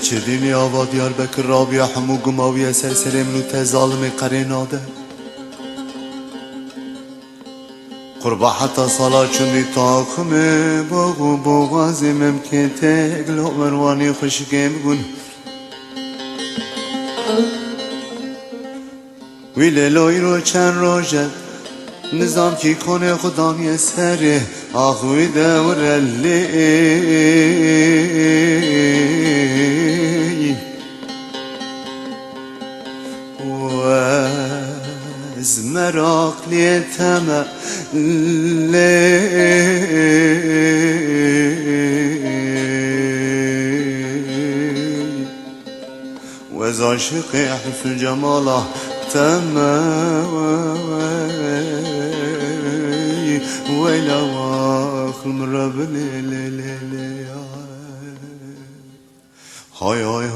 keçirdini ava Diyarbakır Rabia Hamu Gumaviye serseremnu tezalimi qarinadı Qurba hatta sala çundi taqimi Bağu boğazı memkete Glo mervani khuşkem gun Wile loyro çen rojet Nizam ki kone khudan yeseri Ahvi devrelli merak liyeteme وز عاشق حرف جماله تمه ويلا واخل من رب هاي هاي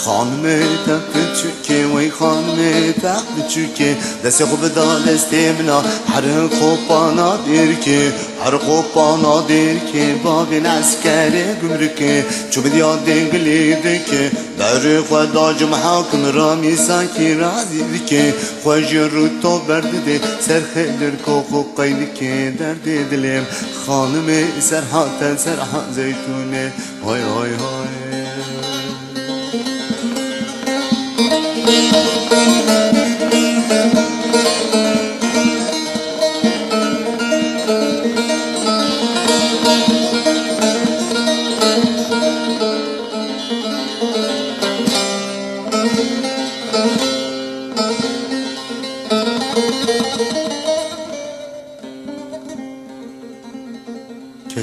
خانم تخت چوکه وی خانم تخت چوکه دست خوب دا دست منا هر خوبانا دیر که هر خوبانا دیر که باغ نسکر گمرکه چو بدیا دنگلی دکه در خدا جمحاکم رامی ساکی رازی دکه خوش رو تو برده سر خیلر کو خو قید که درد دلم خانم سرحات سرحات زیتونه های های های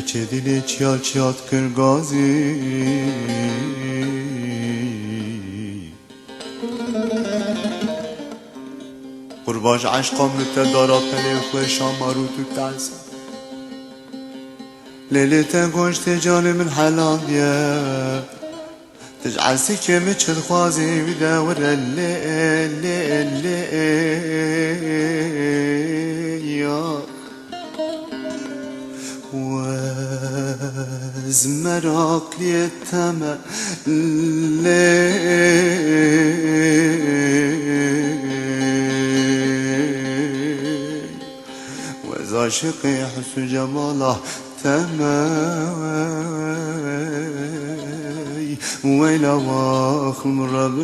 keçe dili çiyat çiyat kırgazi قرباش عشقم لتدارا پلی خوشا مارو تو تلسا لیلیتا گوشت جان من حلال بیا تجعل سكمة الخوازي بدور الليل يا وزمرك ليتما عاشقي يحس جماله تماي ويلا واخل من رب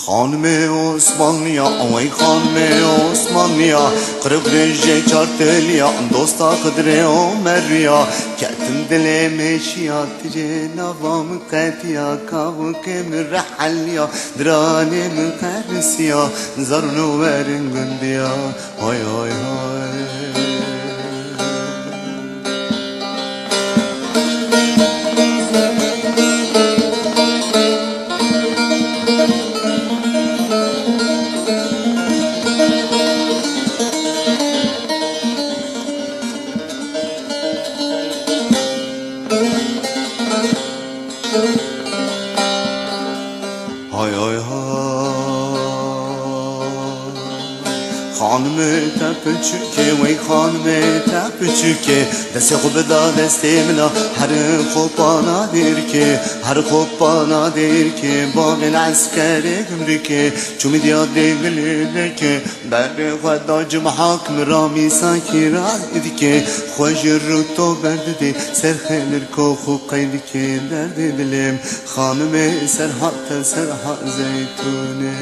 خانم عثمانیا اوی خانم عثمانیا قرب رنجه چارتلیا دوستا قدره عمریا کتم دل مشیا تجه نوام قتیا کاو کم رحلیا درانه من قرسیا زرنو ورن گندیا های های های های های خانم تپ چوکه وی خانم تپ چوکه دست خوب دا دست منا هر خوبانا دیر که هر خوبانا دیر که باغ العسكر گمرکه چو میدیا دیگلی که بر خدا جمحاکم رامی ساکی رازی که خوش رو تو برده سر خیلر کو خوب قید که درد دلم خانم سرحات سرحات زیتونه